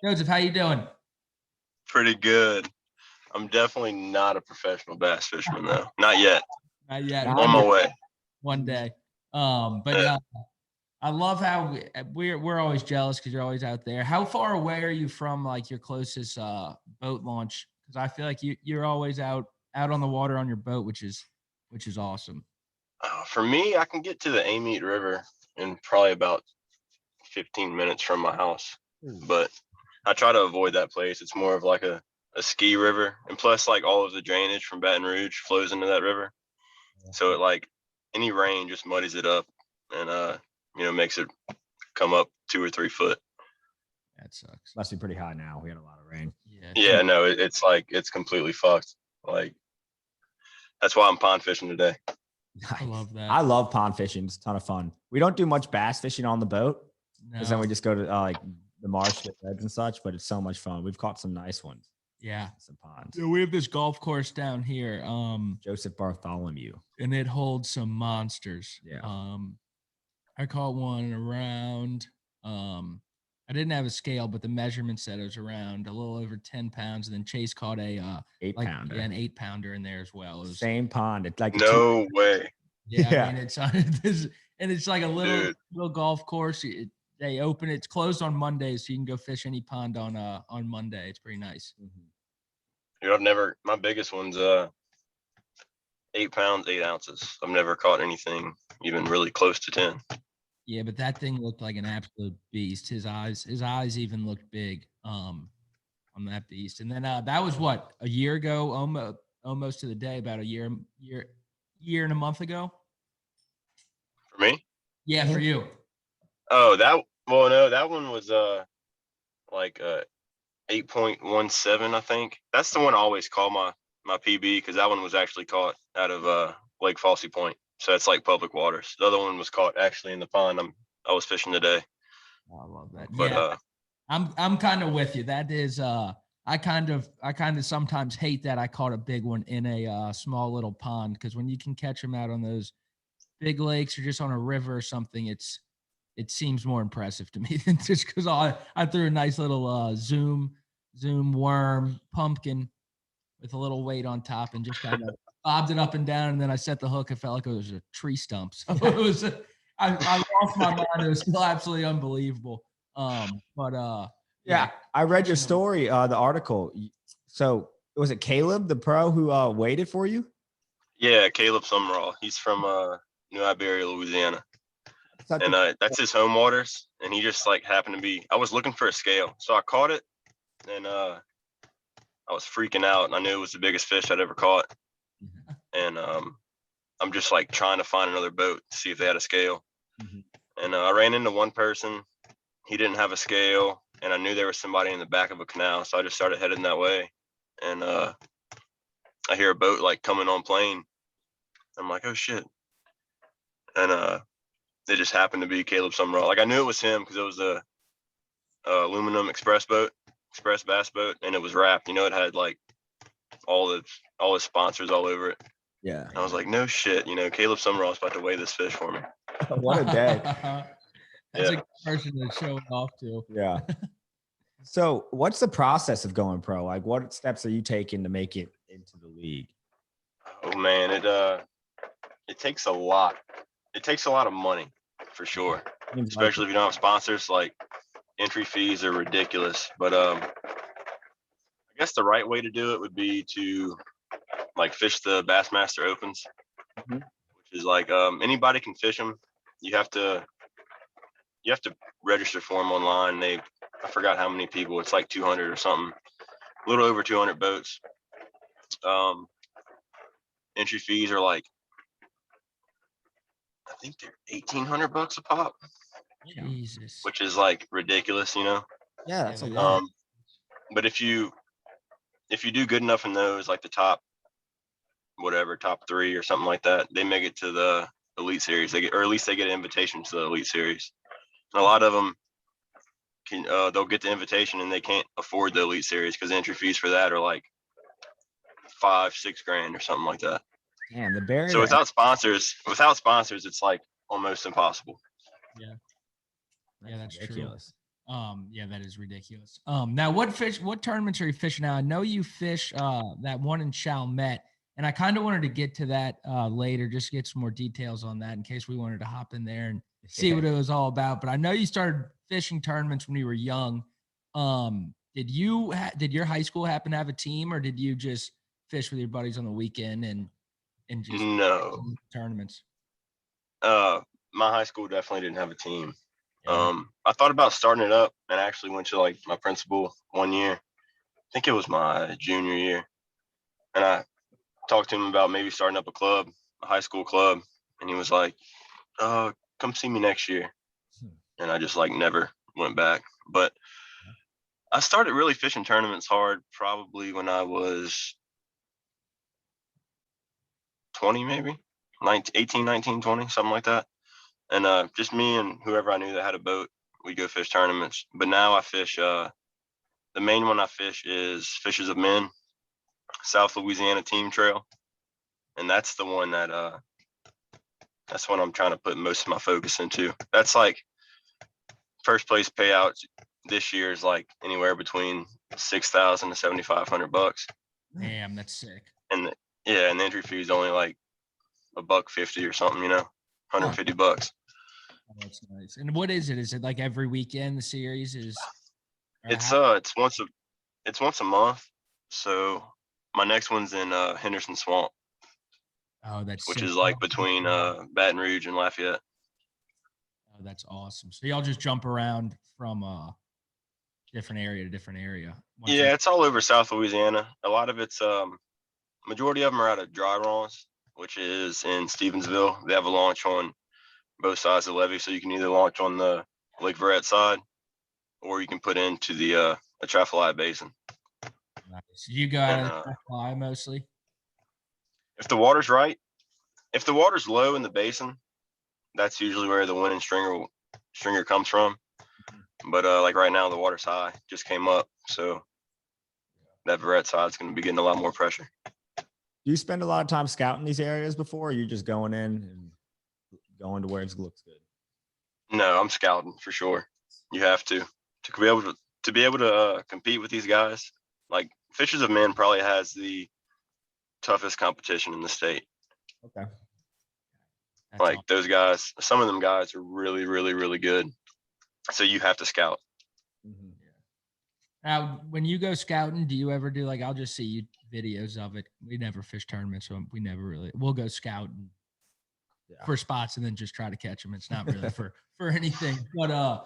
Joseph, how you doing? Pretty good. I'm definitely not a professional bass fisherman though. Not yet. Not yet. On my way. One day. But Yeah. I love how we're always jealous because you're always out there. How far away are you from like your closest boat launch? Because I feel like you're always out on the water on your boat, which is awesome. For me, I can get to the Amite River in probably about 15 minutes from my house. But I try to avoid that place. It's more of like a ski river. And plus like all of the drainage from Baton Rouge flows into that river. So it like any rain just muddies it up and makes it come up 2 or 3 foot. That sucks. Must be pretty hot now. We had a lot of rain. Yeah, no, it's like it's completely fucked. Like that's why I'm pond fishing today. Nice. I love that. I love pond fishing. It's a ton of fun. We don't do much bass fishing on the boat because then we just go to like the marsh, get beds and such. But it's so much fun. We've caught some nice ones. Yeah, some ponds. Yeah, we have this golf course down here, Joseph Bartholomew, and it holds some monsters. Yeah. I caught one around. I didn't have a scale, but the measurement said it was around a little over 10 pounds. And then Chase caught a 8-pounder. Yeah, an 8-pounder in there as well. It was, same pond. It's like no way. Yeah, I mean it's and it's like a little golf course. They open it. It's closed on Mondays, so you can go fish any pond on Monday. It's pretty nice. Mm-hmm. My biggest one's 8 pounds, 8 ounces. I've never caught anything even really close to 10. Yeah, but that thing looked like an absolute beast. His eyes even looked big on that beast. And then that was what, a year ago, almost to the day, about a year and a month ago. For me? Yeah, for you. Oh, that one was like 8.17, I think. That's the one I always call my PB because that one was actually caught out of Lake Falsey Point. So it's like public waters. The other one was caught actually in the pond I was fishing today. Oh, I love that. But yeah, I'm kind of with you. That is I kind of sometimes hate that I caught a big one in a small little pond because when you can catch them out on those big lakes or just on a river or something, it seems more impressive to me than just because I threw a nice little zoom worm pumpkin with a little weight on top and just kind of bobbed it up and down, and then I set the hook. It felt like it was a tree stump. So it was, I lost my mind. It was still absolutely unbelievable. Yeah, I read your story, the article. So was it Caleb, the pro, who waited for you? Yeah, Caleb Summerall. He's from New Iberia, Louisiana. And that's his home waters. And he just like happened to be, I was looking for a scale. So I caught it and I was freaking out. And I knew it was the biggest fish I'd ever caught. And I'm just like trying to find another boat to see if they had a scale. And I ran into one person. He didn't have a scale. And I knew there was somebody in the back of a canal. So I just started heading that way. And I hear a boat like coming on plane. I'm like, oh shit. And it just happened to be Caleb Summerall. Like I knew it was him because it was a aluminum express bass boat, and it was wrapped. You know, it had like all his sponsors all over it. Yeah. And I was like, no shit. You know, Caleb Summerall's about to weigh this fish for me. What a day. That's a good person to show it off to. Yeah. So what's the process of going pro? Like what steps are you taking to make it into the league? Oh man, it takes a lot. It takes a lot of money for sure. Especially if you don't have sponsors. Like entry fees are ridiculous. But I guess the right way to do it would be to like fish the Bassmaster Opens, which is like anybody can fish them. You have to register for them online. I forgot how many people. It's like 200 or something. A little over 200 boats. Entry fees are like, I think they're $1,800 a pop. Jesus. Which is like ridiculous, you know? Yeah, that's a lot. But if you do good enough in those, like the top 3 or something like that, they make it to the Elite Series. Or at least they get an invitation to the Elite Series. And a lot of them they'll get the invitation and they can't afford the Elite Series because entry fees for that are like $5-6 grand or something like that. Man, the barrier. So without sponsors, it's like almost impossible. Yeah, that's ridiculous. Yeah, that is ridiculous. Now what tournaments are you fishing now? I know you fish that one in Chalmette, and I kind of wanted to get to that later, just get some more details on that in case we wanted to hop in there and see what it was all about. But I know you started fishing tournaments when you were young. Did your high school happen to have a team, or did you just fish with your buddies on the weekend and just No. tournaments? My high school definitely didn't have a team. Yeah. I thought about starting it up and actually went to like my principal one year. I think it was my junior year. And I talked to him about maybe starting up a club, a high school club. And he was like, come see me next year. And I just like never went back. But I started really fishing tournaments hard probably when I was 20, maybe 19, 18, 19, 20, something like that. And just me and whoever I knew that had a boat, we'd go fish tournaments. But now I fish, the main one I fish is Fishes of Men, South Louisiana Team Trail. And that's the one that's what I'm trying to put most of my focus into. That's like first place payouts this year is like anywhere between 6,000 to 7,500 bucks. Damn, that's sick. And and the entry fee is only like $1.50 or something, 150 bucks. Oh, that's nice. And what is it? Is it like every weekend the series is? It's once a month. So my next one's in Henderson Swamp, Oh, that's which sick. is like between Baton Rouge and Lafayette. Oh, that's awesome. So y'all just jump around from different area to different area. Yeah, it's all over South Louisiana. A lot of it's majority of them are out of Dry Rawns, which is in Stevensville. They have a launch on both sides of the levee, so you can either launch on the Lake Verret side, or you can put into the Atchafalaya Basin. Nice. You go out of the fly mostly? If the water's right, if the water's low in the basin, that's usually where the winning stringer comes from. But like right now, the water's high, just came up, so that Verret side's going to be getting a lot more pressure. Do you spend a lot of time scouting these areas before, or you're just going in and going to where it looks good? No, I'm scouting for sure. You have to be able to compete with these guys. Like Fishes of Men probably has the toughest competition in the state. Okay. That's like awesome. Those guys, some of them guys are really, really, really good. So you have to scout. Mm-hmm. Now, when you go scouting, do you ever do like, I'll just see you videos of it. We never fish tournaments, so we never really, we'll go scouting for spots and then just try to catch them. It's not really for anything, but,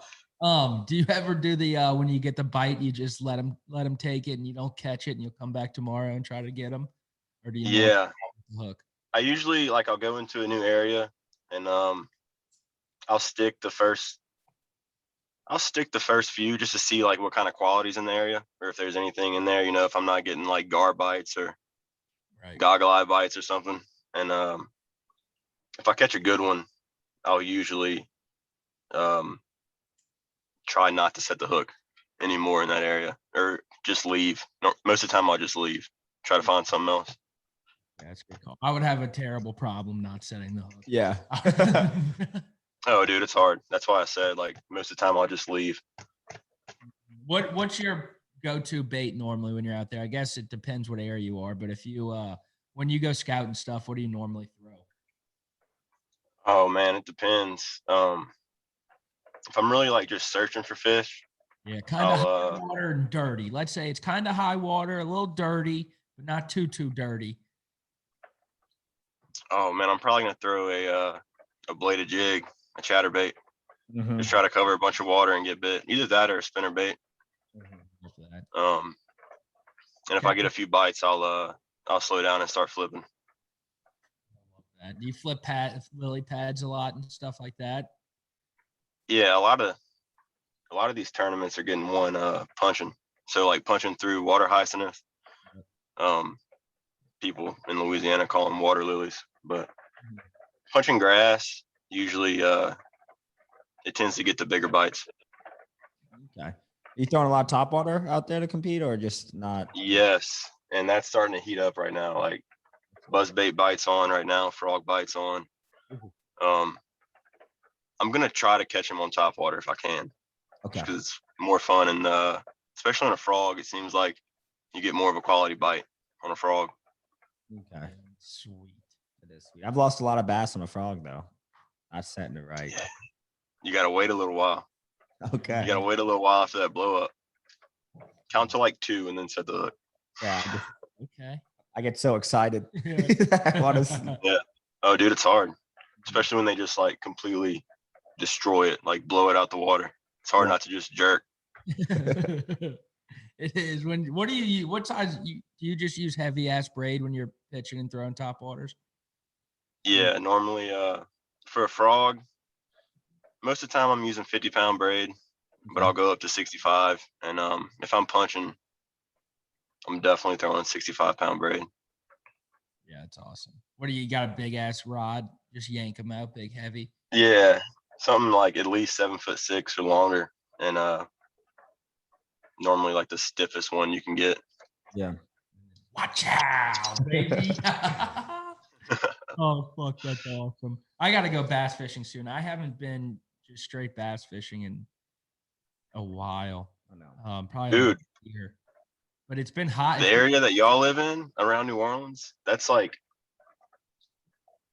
do you ever do the, when you get the bite, you just let them take it and you don't catch it and you'll come back tomorrow and try to get them? Or do you Yeah. hook? I usually I'll go into a new area and, I'll stick the first few just to see like what kind of quality's in the area or if there's anything in there, if I'm not getting like gar bites or goggle eye bites or something. And if I catch a good one, I'll usually try not to set the hook anymore in that area or just leave. No, most of the time I'll just leave, try to find something else. Yeah, that's a good call. I would have a terrible problem not setting the hook. Yeah. Oh, dude, it's hard. That's why I said like most of the time I'll just leave. What's your go-to bait normally when you're out there? I guess it depends what area you are, but if you when you go scouting stuff, what do you normally throw? Oh man, it depends. If I'm really like just searching for fish, yeah, kind of high water and dirty. Let's say it's kind of high water, a little dirty, but not too dirty. Oh man, I'm probably gonna throw a bladed jig, a chatterbait. Mm-hmm. Just try to cover a bunch of water and get bit. Either that or a spinner bait. Mm-hmm. And if I get a few bites, I'll slow down and start flipping. Do you flip lily pads a lot and stuff like that? Yeah, a lot of these tournaments are getting one punching. So like punching through water hyacinth. People in Louisiana call them water lilies, but punching grass usually it tends to get the bigger bites. Okay. You throwing a lot of topwater out there to compete, or just not? Yes, and that's starting to heat up right now. Like buzzbait bites on right now, frog bites on. I'm gonna try to catch them on topwater if I can. Okay. because it's more fun. And especially on a frog, it seems like you get more of a quality bite on a frog. Okay. Sweet. It is sweet. I've lost a lot of bass on a frog though. Not setting it right. Yeah. You got to wait a little while. Okay. You got to wait a little while after that blow up. Count to like 2 and then set the hook. Yeah. Okay. I get so excited. Yeah. I want to. Yeah. Oh, dude, it's hard, especially when they just like completely destroy it, like blow it out the water. It's hard Yeah. not to just jerk. It is. What size do you just use heavy ass braid when you're pitching and throwing top waters? Yeah, normally for a frog, most of the time I'm using 50-pound braid, but I'll go up to 65. And if I'm punching, I'm definitely throwing 65-pound braid. Yeah, it's awesome. What do you got? A big ass rod? Just yank them out, big heavy. Yeah, something like at least 7'6" or longer, and normally like the stiffest one you can get. Yeah. Watch out, baby. Oh fuck, that's awesome. I gotta go bass fishing soon. I haven't been just straight bass fishing in a while. I know. Probably Dude. like a year. But it's been hot. The area that y'all live in around New Orleans, that's like,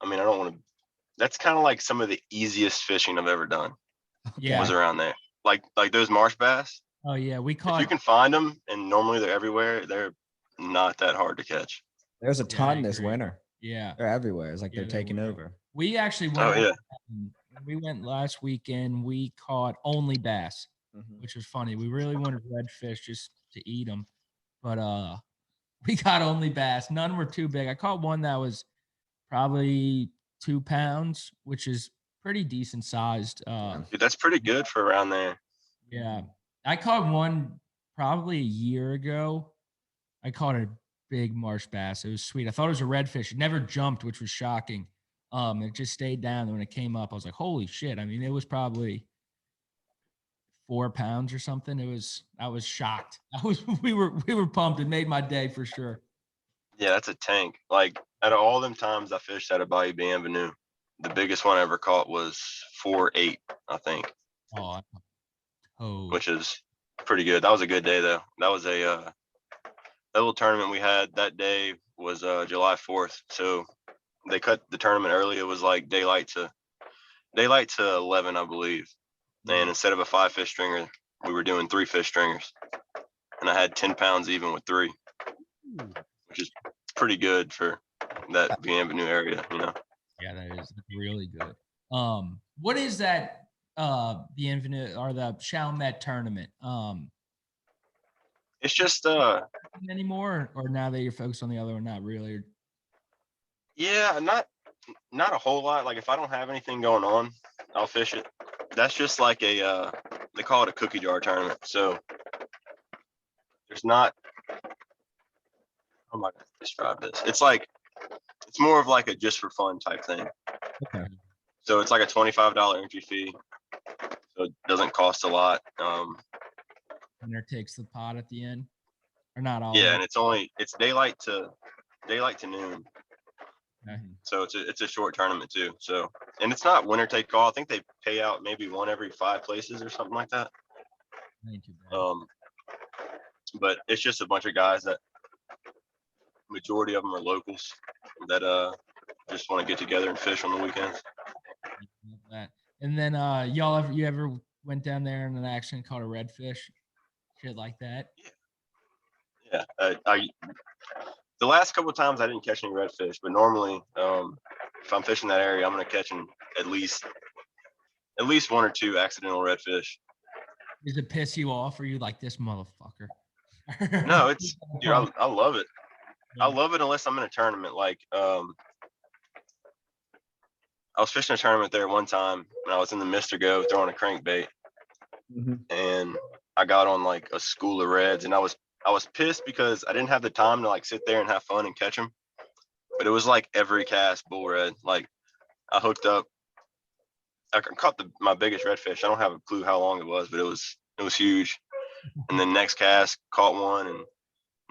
I mean, I don't want to. That's kind of like some of the easiest fishing I've ever done. Yeah. Was around there, like those marsh bass. Oh yeah, we If caught. you can find them, and normally they're everywhere, they're not that hard to catch. There's a Yeah, I ton this agree. winter. Yeah. They're everywhere. It's like Yeah, they're they taking were. over. We actually went. Oh yeah. When we went last weekend, we caught only bass, which was funny. We really wanted redfish just to eat them, but we got only bass. None were too big. I caught one that was probably 2 pounds, which is pretty decent sized. Dude, that's pretty good for around there. Yeah. I caught one probably a year ago. I caught a big marsh bass. It was sweet. I thought it was a redfish. It never jumped, which was shocking. It just stayed down. And when it came up, I was like, holy shit. I mean, it was probably 4 pounds or something. I was shocked. We were pumped. It made my day for sure. Yeah, that's a tank. Like out of all them times I fished out of Bayou Bienvenue, the biggest one I ever caught was 4.8, I think. Oh, which is pretty good. That was a good day though. That was a that little tournament we had that day was July 4th. So they cut the tournament early. It was like daylight to 11, I believe. And instead of a 5-fish stringer, we were doing 3-fish stringers. And I had 10 pounds even with 3, which is pretty good for that Bienvenue area, you know. yeah, that is really good. What is that Bienvenue or the Chalmette tournament? It's just Anymore, or now that you're focused on the other one, not really? yeah, not a whole lot. Like if I don't have anything going on, I'll fish it. That's just like a they call it a cookie jar tournament. So there's not, how am I gonna describe this? It's more of like a just for fun type thing. Okay. So it's like a $25 entry fee. So it doesn't cost a lot. Winner takes the pot at the end, or not all? Yeah, and it's daylight to noon. Okay. So it's a short tournament too. So, and it's not winner take all. I think they pay out maybe one every 5 places or something like that. Ain't too bad. But it's just a bunch of guys that majority of them are locals that just want to get together and fish on the weekends. Love that. And then you ever went down there in an accident, caught a redfish, shit like that? Yeah, I the last couple of times I didn't catch any redfish, but normally if I'm fishing that area, I'm gonna catch at least 1 or 2 accidental redfish. Does it piss you off? Or you like this motherfucker? No, it's dude, I love it. I love it unless I'm in a tournament. Like I was fishing a tournament there one time when I was in the Mr. Go throwing a crankbait, and I got on like a school of reds, and I was pissed because I didn't have the time to like sit there and have fun and catch them. But it was like every cast bull red. Like I hooked up, I caught my biggest redfish. I don't have a clue how long it was, but it was huge. And then next cast caught one, and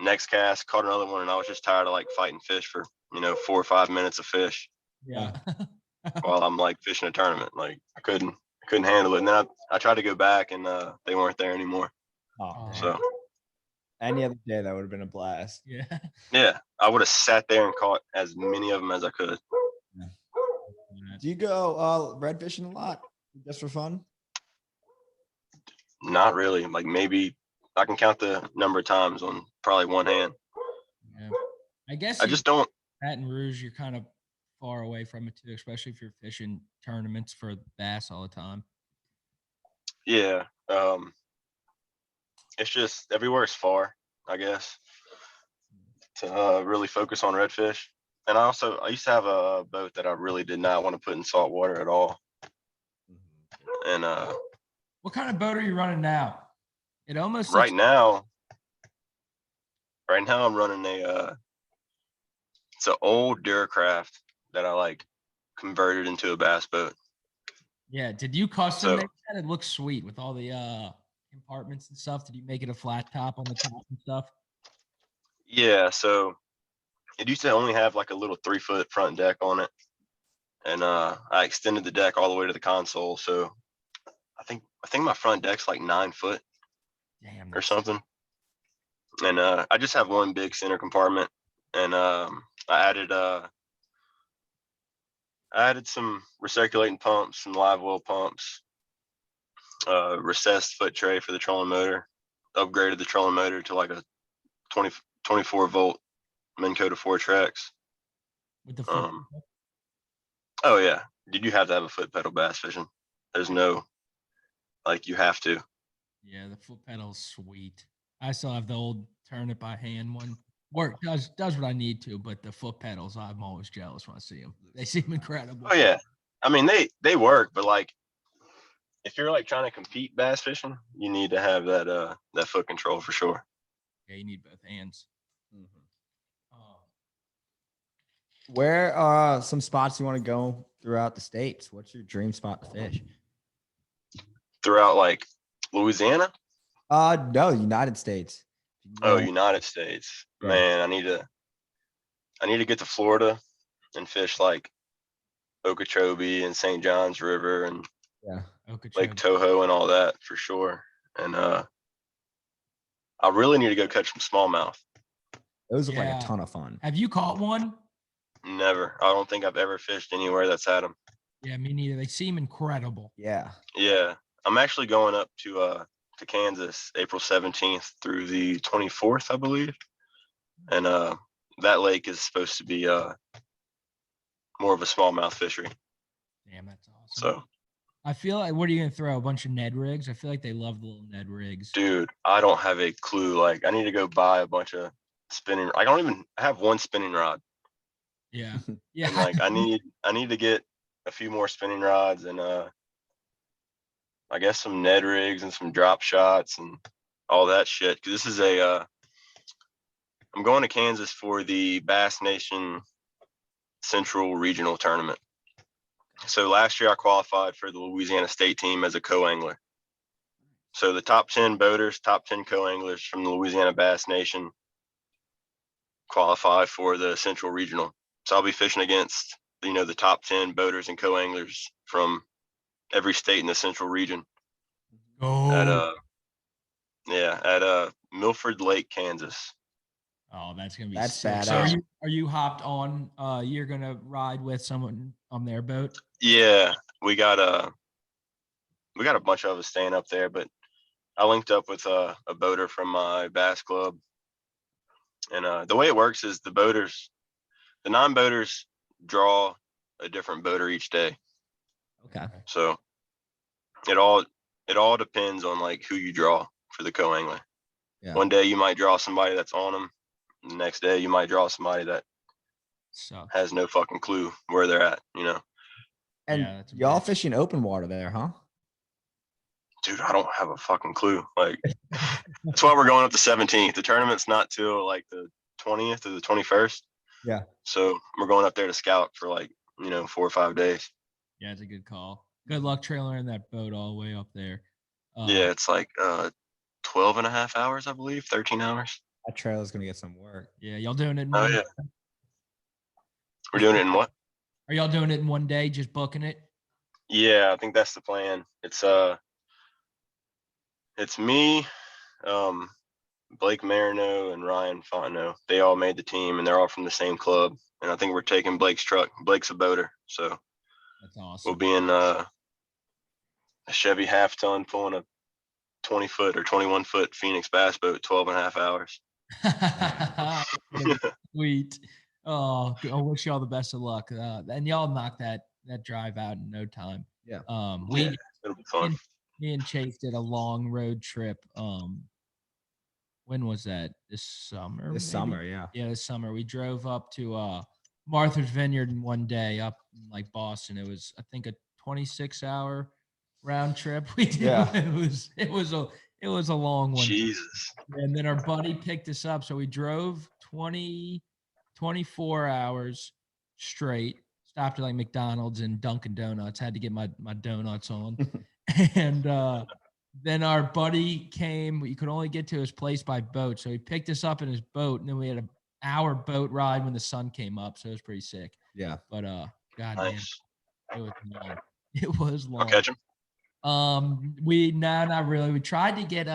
next cast caught another one, and I was just tired of like fighting fish for 4 or 5 minutes of fish. Yeah. While I'm like fishing a tournament. Like I couldn't couldn't handle it. And then I tried to go back, and they weren't there anymore. Oh, Oh. So any other day that would have been a blast. Yeah. yeah, I would have sat there and caught as many of them as I could. Do you go red fishing a lot just for fun? Not really. Like maybe I can count the number of times on probably one hand. Yeah. I guess I just don't. Baton Rouge, you're kind of far away from it too, especially if you're fishing tournaments for bass all the time. Yeah. It's just everywhere is far, I guess, to really focus on redfish. And I used to have a boat that I really did not want to put in salt water at all. And What kind of boat are you running now? It almost right looks now I'm running it's an old Duracraft that I like converted into a bass boat. Yeah. Did you custom So make that? It looks sweet with all the compartments and stuff. Did you make it a flat top on the top and stuff? yeah, so it used to only have like a little 3-foot front deck on it. And I extended the deck all the way to the console. So I think my front deck's like 9 foot Damn. or something. And I just have one big center compartment. And I added some recirculating pumps, some live well pumps, recessed foot tray for the trolling motor, upgraded the trolling motor to like a 24 volt Minn Kota 4 tracks. With the foot. Oh yeah. Did you have to have a foot pedal bass fishing? There's no, like, you have to. Yeah, the foot pedal's sweet. I still have the old turn it by hand one. Work does what I need to, but the foot pedals, I'm always jealous when I see them. They seem incredible. Oh yeah. I mean, they work, but like, if you're like trying to compete bass fishing, you need to have that foot control for sure. Yeah, you need both hands. Where are some spots you want to go throughout the states? What's your dream spot to fish? Throughout like Louisiana? No, United States. Oh, United States. Yeah. Man, I need to get to Florida and fish like Okeechobee and St. John's River and Yeah. Lake Toho and all that for sure. And I really need to go catch some smallmouth. Those look like Yeah. a ton of fun. Have you caught one? Never. I don't think I've ever fished anywhere that's had them. Yeah, me neither. They seem incredible. Yeah. Yeah. I'm actually going up to Kansas April 17th through the 24th, I believe. And that lake is supposed to be more of a smallmouth fishery. Damn, that's awesome. So I feel like, what are you gonna throw? A bunch of Ned rigs? I feel like they love the little Ned rigs. dude, I don't have a clue. Like, I need to go buy a bunch of spinning. I have one spinning rod. Yeah, yeah. And like, I need to get a few more spinning rods and I guess some Ned rigs and some drop shots and all that shit. Cause this is I'm going to Kansas for the Bass Nation Central Regional Tournament. So last year I qualified for the Louisiana State team as a co-angler. So the top 10 boaters, top 10 co-anglers from the Louisiana Bass Nation qualify for the Central Regional. So I'll be fishing against, the top 10 boaters and co-anglers from every state in the Central region Oh, at Milford Lake, Kansas. oh, that's gonna be That's sick. badass. So are you hopped on? You're gonna ride with someone on their boat? Yeah, we got a bunch of us staying up there, but I linked up with a boater from my bass club. And the way it works is the non-boaters draw a different boater each day. Okay. So it all depends on like who you draw for the co-angler. Yeah. One day you might draw somebody that's on them. The next day you might draw somebody that Sucks. has no fucking clue where they're at, And Yeah, that's a y'all bitch. fishing open water there, huh? Dude, I don't have a fucking clue. Like, that's why we're going up the 17th. The tournament's not till like the 20th or the 21st. Yeah. So we're going up there to scout for like, 4 or 5 days. Yeah, it's a good call. Good luck trailing in that boat all the way up there. Yeah, it's like 12 and a half hours, I believe, 13 hours. That trail is gonna get some work. Yeah, y'all doing it in Oh, one yeah. We're doing it in what? Are y'all doing it in one day, just booking it? Yeah, I think that's the plan. It's me, um, Blake Marino, and Ryan Fontenot. They all made the team, and they're all from the same club. And I think we're taking Blake's truck. Blake's a boater, so That's awesome. we'll be in a Chevy half ton pulling a 20-foot or 21-foot Phoenix bass boat, 12 and a half hours. Sweet. Oh, I wish you all the best of luck. And y'all knock that drive out in no time. Yeah. Yeah, it'll be fun. Me and Chase did a long road trip. When was that? This summer? This summer, yeah. Yeah, this summer. We drove up to Martha's Vineyard in one day up in like Boston. It was, I think, a 26-hour round trip. We did. Yeah. It was a long one. Jesus. And then our buddy picked us up. So we drove 24 hours straight, stopped at like McDonald's and Dunkin' Donuts, had to get my donuts on. And then our buddy came. You could only get to his place by boat. So he picked us up in his boat. And then we had an hour boat ride when the sun came up. So it was pretty sick. Yeah. But God Nice. damn, it was long. It was long. I'll catch him. Not really. We tried to get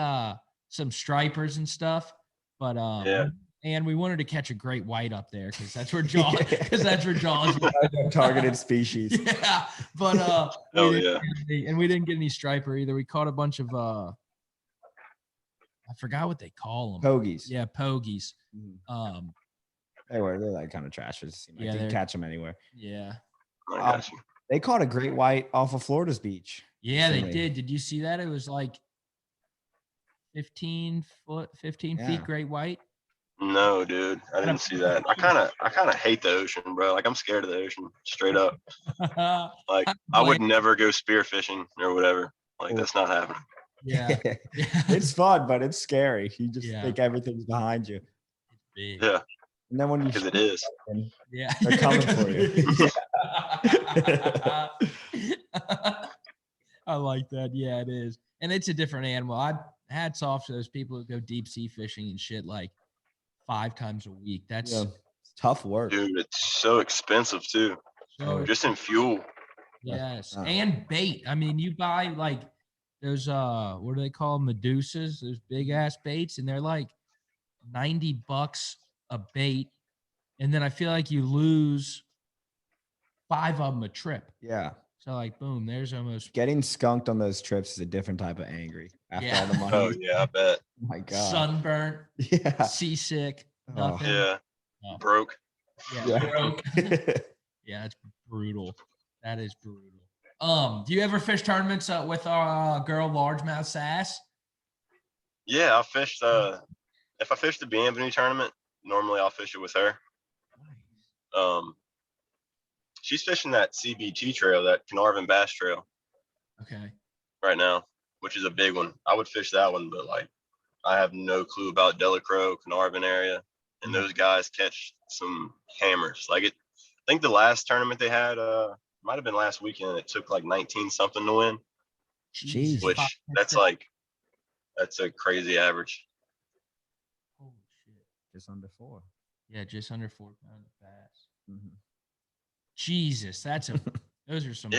some stripers and stuff, but Yeah. and we wanted to catch a great white up there because that's where Jaws Targeted species. Yeah, but Oh yeah. we didn't get any striper either. We caught a bunch of I forgot what they call them. Pogies. Yeah, pogies. They're that kind of trash. Like you can catch them anywhere. Yeah. I got you. They caught a great white off of Florida's beach. Yeah, they did. Did you see that? It was like 15 feet great white. No, dude, I didn't see that. I kind of hate the ocean, bro. Like I'm scared of the ocean, straight up. Like I would never go spearfishing or whatever. Like that's not happening. Yeah. It's fun, but it's scary. You just think everything's behind you. Big. Yeah. And then when you because it is. Yeah. They're coming for you. I like that. Yeah, it is. And it's a different animal. Hats off to those people who go deep sea fishing and shit like 5 times a week. That's tough work. Dude, it's so expensive too. Just in fuel. Yes. And bait. I mean, you buy like those what do they call them? Medusas, those big ass baits, and they're like $90 a bait. And then I feel like you lose 5 of them a trip. Yeah. So like, boom, there's almost getting skunked on those trips is a different type of angry after all the money. Oh yeah, I bet. Oh my God. Sunburnt. Yeah. Seasick. Nothing. Yeah. Broke. Yeah. Broke. Yeah, it's brutal. That is brutal. Do you ever fish tournaments with our girl Largemouth Sass? Yeah, I fished. If I fished the Bienvenue tournament, normally I'll fish it with her. She's fishing that CBT trail, that Carnarvon Bass Trail. Okay. Right now, which is a big one. I would fish that one, but like I have no clue about Delacroix, Carnarvon area, and those guys catch some hammers. Like I think the last tournament they had might have been last weekend. It took like 19 something to win. Jeez. Which that's a crazy average. Holy shit. Just under 4. Yeah, just under 4 pounds of bass. Mm-hmm. Jesus, those are some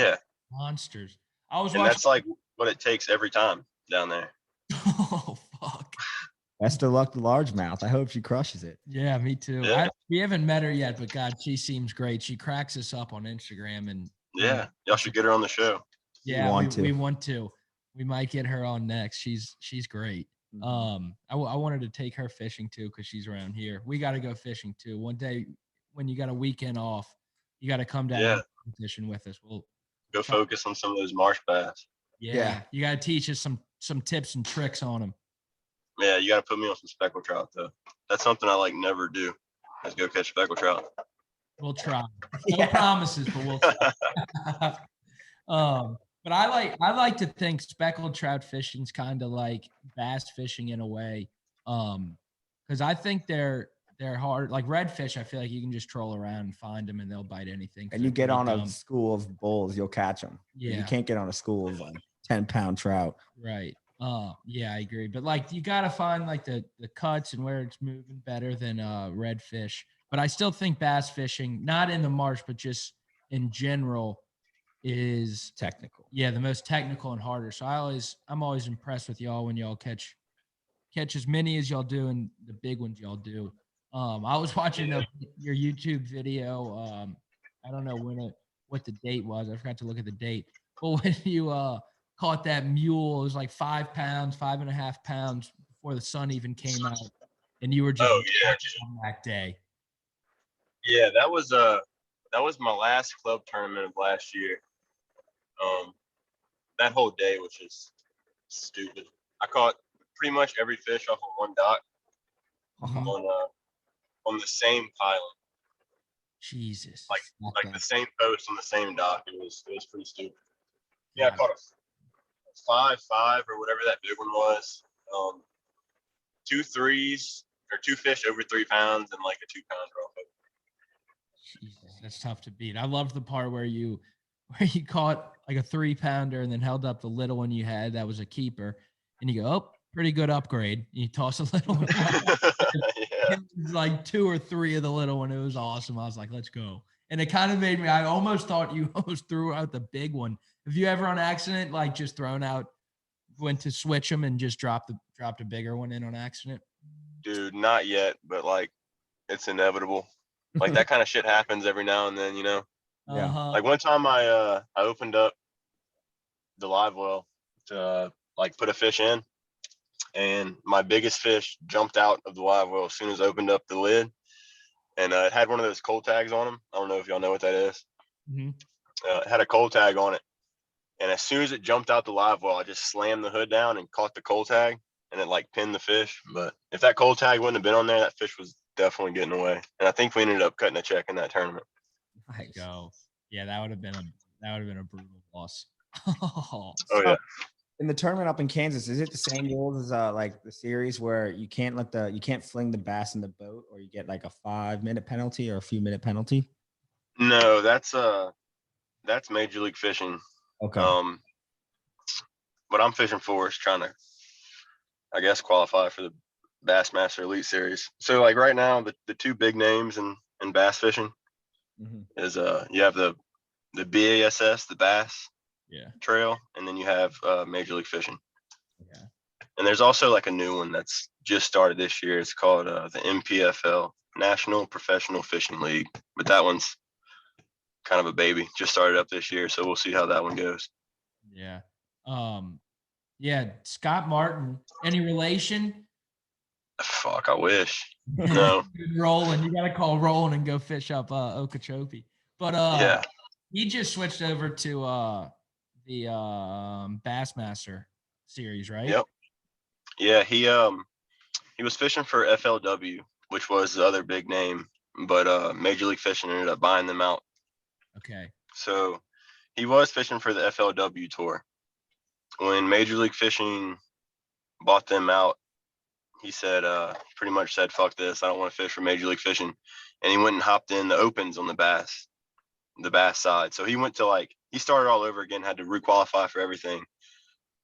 monsters. I was watching. That's like what it takes every time down there. Oh fuck. Best of luck to Largemouth. I hope she crushes it. Yeah, me too. Yeah. We haven't met her yet, but God, she seems great. She cracks us up on Instagram, and yeah, y'all should get her on the show. Yeah, we want to. We might get her on next. She's great. Mm-hmm. I wanted to take her fishing too because she's around here. We got to go fishing too. One day when you got a weekend off, you got to come down and fishing with us. We'll go focus on some of those marsh bass. Yeah. You got to teach us some tips and tricks on them. Yeah, you got to put me on some speckled trout though. That's something I like never do. Is go catch speckled trout. We'll try. No promises, but we'll try. But I like to think speckled trout fishing is kind of like bass fishing in a way, because I think they're hard. Like redfish, I feel like you can just troll around and find them, and they'll bite anything. And you get on a school of bulls, you'll catch them. Yeah, you can't get on a school of like 10-pound trout. Right. Yeah, I agree. But like you got to find like the cuts and where it's moving better than redfish. But I still think bass fishing, not in the marsh, but just in general, is Technical. Yeah, the most technical and harder. So I'm always impressed with y'all when y'all catch as many as y'all do and the big ones y'all do. I was watching your YouTube video. I don't know what the date was. I forgot to look at the date. But when you caught that mule, it was like 5 pounds, 5.5 pounds before the sun even came out, and you were just on that day. Yeah, that was my last club tournament of last year. That whole day was just stupid. I caught pretty much every fish off of one dock on the same pilot. Jesus. Like the same post on the same dock. It was pretty stupid. Yeah, I caught a 5.5 or whatever that big one was. 2 threes or 2 fish over 3 pounds and like a 2-pounder off of it. Jesus, that's tough to beat. I loved the part where you caught like a 3-pounder and then held up the little one you had that was a keeper, and you go, "Oh, pretty good upgrade." And you toss a little one. It was like 2 or 3 of the little one. It was awesome. I was like, "Let's go!" And it kind of made me. I almost thought you almost threw out the big one. Have you ever on accident like just thrown out, went to switch them and just dropped a bigger one in on accident? Dude, not yet, but like it's inevitable. Like that kind of shit happens every now and then, you know. Yeah. Like one time I opened up the live well to like put a fish in, and my biggest fish jumped out of the live well as soon as I opened up the lid, and it had one of those cold tags on them. I don't know if y'all know what that is. Mm-hmm. It had a cold tag on it, and as soon as it jumped out the live well, I just slammed the hood down and caught the cold tag, and it like pinned the fish. But if that cold tag wouldn't have been on there, that fish was definitely getting away. And I think we ended up cutting a check in that tournament. Nice. Go. Yeah, that would have been a brutal loss. Oh yeah. In the tournament up in Kansas, is it the same rules as like the series where you can't fling the bass in the boat, or you get like a 5-minute penalty or a few minute penalty? No, that's Major League Fishing. Okay. What I'm fishing for is trying to, I guess, qualify for the Bassmaster Elite Series. So like right now, the 2 big names in bass fishing is you have the BASS, the Bass Trail, and then you have Major League Fishing. Yeah. And there's also like a new one that's just started this year. It's called the NPFL, National Professional Fishing League. But that one's kind of a baby. Just started up this year, so we'll see how that one goes. Yeah. Yeah, Scott Martin. Any relation? Fuck, I wish. No. Roland. You gotta call Roland and go fish up Okeechobee. But yeah. He just switched over to the Bassmaster series, right? Yep. Yeah, he was fishing for FLW, which was the other big name, but Major League Fishing ended up buying them out. Okay. So he was fishing for the FLW tour. When Major League Fishing bought them out, he said, pretty much said, "Fuck this, I don't want to fish for Major League Fishing," and he went and hopped in the opens on the bass side. So he went to he started all over again, had to requalify for everything,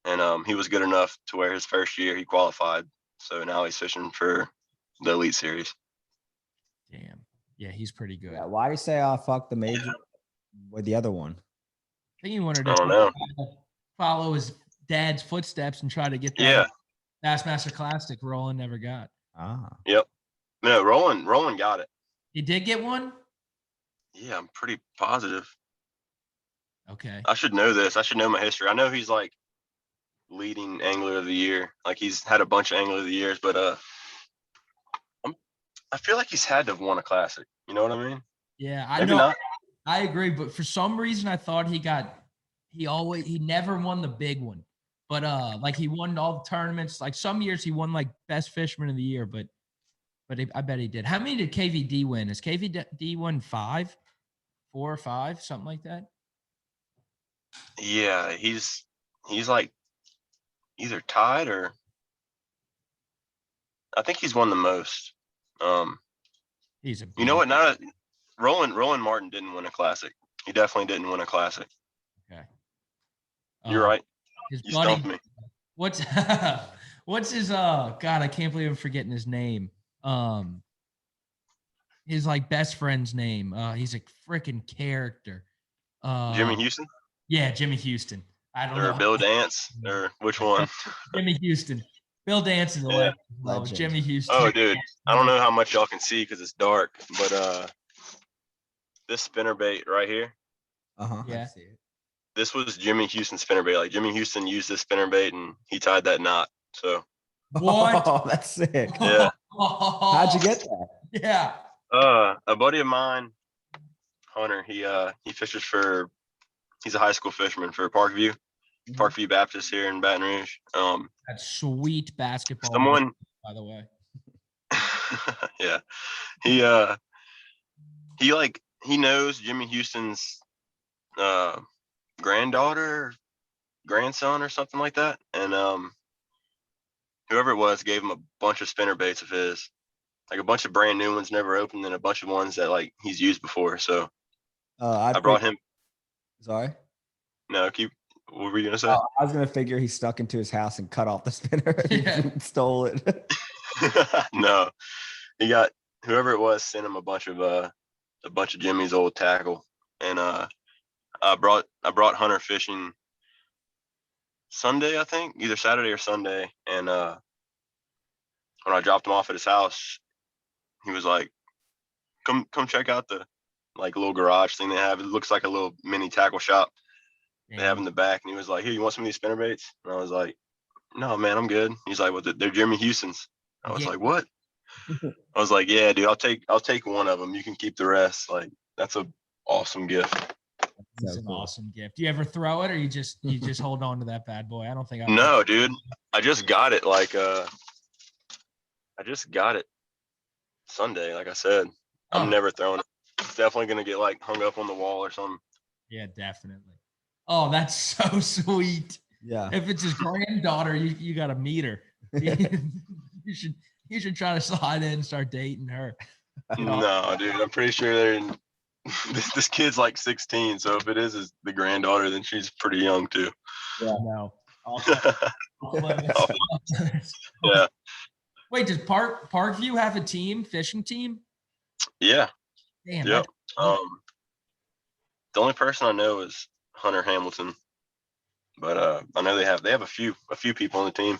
and he was good enough to where his first year he qualified. So now he's fishing for the Elite Series. Damn. Yeah, he's pretty good. Yeah, why do you say fuck the major with the other one? I think he wanted I don't know. Follow his dad's footsteps and try to get that Bassmaster Classic Roland never got. Yep. No, Roland got it. He did get one? Yeah, I'm pretty positive. Okay. I should know this. I should know my history. I know he's like leading angler of the year. Like he's had a bunch of angler of the years, but I feel like he's had to have won a classic. You know what I mean? Yeah, I Maybe know. not. I agree, but for some reason I thought he never won the big one. But like he won all the tournaments. Like some years he won like best fisherman of the year, but I bet he did. How many did KVD win? Is KVD won 5, 4 or 5, something like that? Yeah, he's like either tied or I think he's won the most. He's a you know what? Now Roland Martin didn't win a classic. He definitely didn't win a classic. Okay. You're right. His you buddy. Stumped me. What's his God, I can't believe I'm forgetting his name. His like best friend's name. He's a freaking character. Jimmy Houston? Yeah, Jimmy Houston. I don't know. Or Bill Dance, or which one? Jimmy Houston. Bill Dance is a Yeah. legend. Well, Legend. Jimmy Houston. Oh, dude, I don't know how much y'all can see because it's dark, but this spinnerbait right here, I Yeah. see it. this was Jimmy Houston's spinnerbait. Like Jimmy Houston used this spinnerbait and he tied that knot. So What? Oh, that's sick. Yeah. How'd you get that? Yeah. a buddy of mine, Hunter, he fishes for. He's a high school fisherman for Parkview Baptist here in Baton Rouge. That's sweet basketball. Someone, by the way. yeah, he knows Jimmy Houston's granddaughter, grandson, or something like that, and whoever it was gave him a bunch of spinner baits of his, like a bunch of brand new ones never opened, and a bunch of ones that like he's used before. So I brought him. Sorry. No, keep. What were you gonna say? I was gonna figure he stuck into his house and cut off the spinner and stole it. No, he got whoever it was sent him a bunch of Jimmy's old tackle, and I brought Hunter fishing Sunday, I think, either Saturday or Sunday, and when I dropped him off at his house, he was like, "Come check out the like little garage thing they have. It looks like a little mini tackle shop they have in the back." And he was like, "Here, you want some of these spinner baits?" And I was like, "No, man, I'm good." He's like, "Well, they're Jimmy Houston's." I was like, "What?" I was like, "Yeah, dude, I'll take one of them. You can keep the rest." Like, that's a awesome gift. It's an awesome gift. Do you ever throw it, or you just hold on to that bad boy? I don't think I. No, dude, I just got it. Like, I just got it Sunday. Like I said, I'm never throwing it. It's definitely gonna get like hung up on the wall or something. Yeah, definitely. Oh, that's so sweet. Yeah. If it's his granddaughter, you got to meet her. You should try to slide in and start dating her. No, dude, I'm pretty sure they're in. This kid's like 16, so if it is the granddaughter, then she's pretty young too. Yeah. No. Yeah. Wait, does Parkview have a fishing team? Yeah. Damn. Yep. The only person I know is Hunter Hamilton, but I know they have a few people on the team.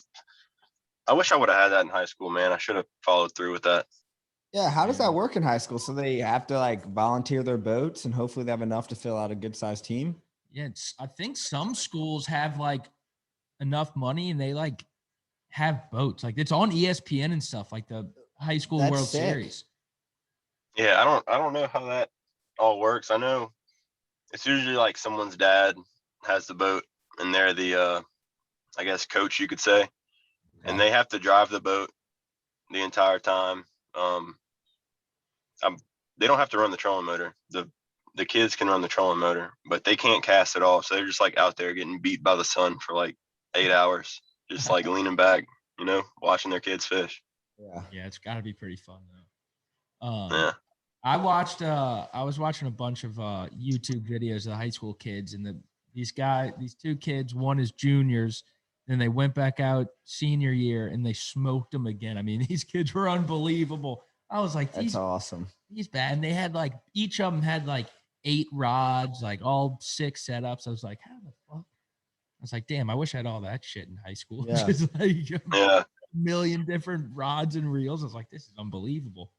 I wish I would have had that in high school, man. I should have followed through with that. Yeah. How does that work in high school? So they have to like volunteer their boats and hopefully they have enough to fill out a good sized team. Yeah. I think some schools have like enough money and they like have boats. Like it's on ESPN and stuff, like the high school World Series. Yeah. I don't know how that all works. I know it's usually like someone's dad has the boat and they're the, I guess, coach, you could say. And they have to drive the boat the entire time. They don't have to run the trolling motor. The kids can run the trolling motor, but they can't cast at all. So they're just like out there getting beat by the sun for like 8 hours, just like leaning back, watching their kids fish. Yeah, it's got to be pretty fun though. Yeah. I was watching a bunch of YouTube videos of the high school kids, and these two kids, one is juniors. Then they went back out senior year and they smoked them again. I mean, these kids were unbelievable. I was like, that's awesome. He's bad. And they had like, each of them had like 8 rods, like all 6 setups. I was like, how the fuck? I was like, damn, I wish I had all that shit in high school. Yeah. Just like a million different rods and reels. I was like, this is unbelievable.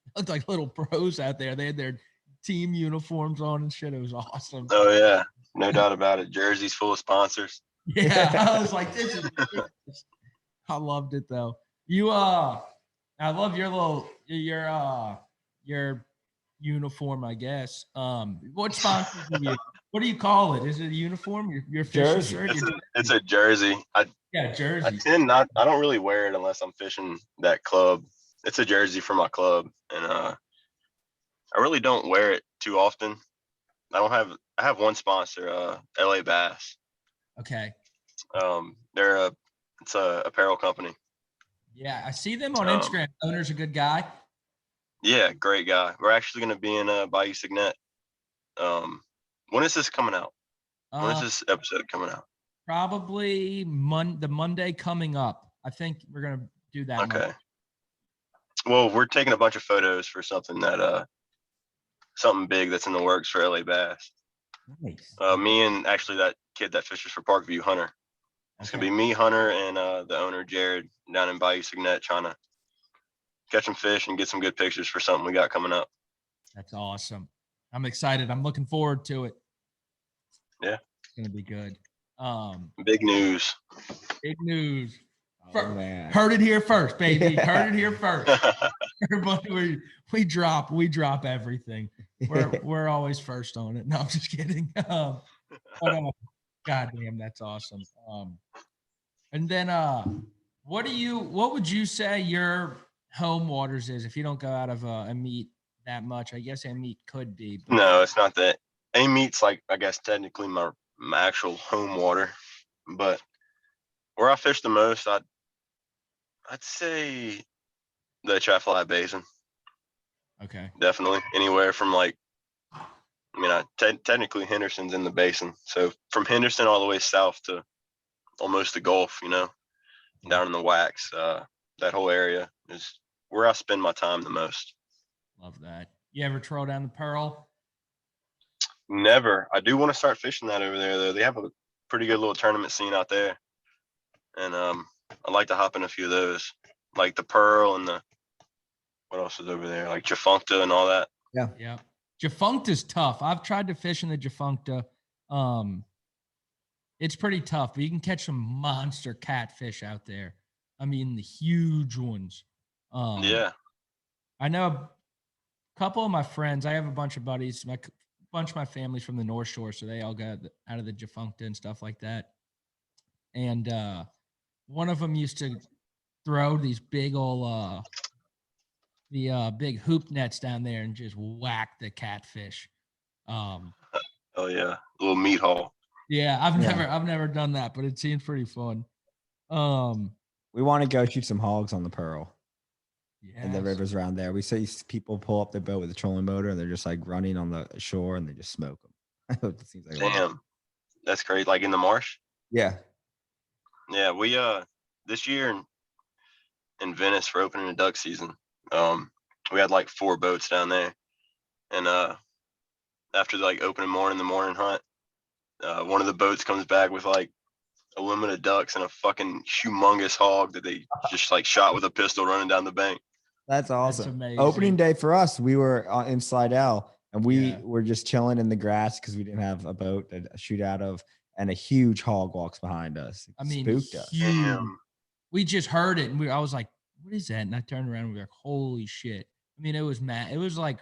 It looked like little pros out there. They had their team uniforms on and shit. It was awesome. Oh yeah, no doubt about it. Jerseys full of sponsors. Yeah, I was like, this is ridiculous. I loved it though. I love your uniform, I guess. What sponsor do you? What do you call it? Is it a uniform? Your fishing shirt? It's a jersey. Jersey. I don't really wear it unless I'm fishing that club. It's a jersey for my club, and I really don't wear it too often. I have one sponsor, LA Bass. Okay. It's a apparel company. Yeah, I see them on Instagram. Owner's a good guy. Yeah, great guy. We're actually going to be in Bayou Signet. When is this coming out? When is this episode coming out? Probably the Monday coming up. I think we're going to do that. Okay. Well, we're taking a bunch of photos for something something big that's in the works for LA Bass. Nice. Me and actually that kid that fishes for Parkview, Hunter. It's gonna be me, Hunter, and the owner Jared down in Bayou Signet trying to catch some fish and get some good pictures for something we got coming up. That's awesome. I'm excited. I'm looking forward to it. Yeah. It's gonna be good. Big news. Big news. Oh, man. Heard it here first, baby. Yeah. Heard it here first. Everybody, we drop everything. We're always first on it. No, I'm just kidding. God damn, that's awesome. And then what would you say your home waters is if you don't go out of a meet that much? I guess a meet could be, but No, it's not that. A-meet's like, I guess technically my actual home water, but where I fish the most, I'd say the Atchafalaya Basin. okay. Definitely anywhere from like, I mean, technically Henderson's in the basin, so from Henderson all the way south to almost the Gulf, down in the wax, that whole area is where I spend my time the most. Love that. You ever throw down the Pearl? Never. I do want to start fishing that over there though. They have a pretty good little tournament scene out there, and I'd like to hop in a few of those, like the Pearl and the what else is over there, like Jafuncta and all that. Yeah. Jafuncta's tough. I've tried to fish in the Jafuncta. It's pretty tough, but you can catch some monster catfish out there. I mean, the huge ones. Yeah. I know a couple of my friends. I have a bunch of buddies. Bunch of my family's from the North Shore, so they all got out of the Jafuncta and stuff like that. And one of them used to throw these big old big hoop nets down there and just whack the catfish. Oh yeah, little meat haul. Yeah, I've never done that, but it seems pretty fun. We want to go shoot some hogs on the Pearl. Yeah, In the rivers around there. We see people pull up their boat with a trolling motor and they're just like running on the shore and they just smoke them. It seems like Damn, that's great. Like in the marsh. Yeah. Yeah, we this year in Venice for opening the duck season, we had like 4 boats down there, and after like opening the morning hunt, one of the boats comes back with like a limit of ducks and a fucking humongous hog that they just like shot with a pistol running down the bank. That's awesome. That's amazing. Opening day for us, we were in Slidell and we were just chilling in the grass because we didn't have a boat to shoot out of, and a huge hog walks behind us. I mean, spooked us. huge. We just heard it and I was like, what is that? And I turned around and we were like, holy shit. I mean, it was mad. It was like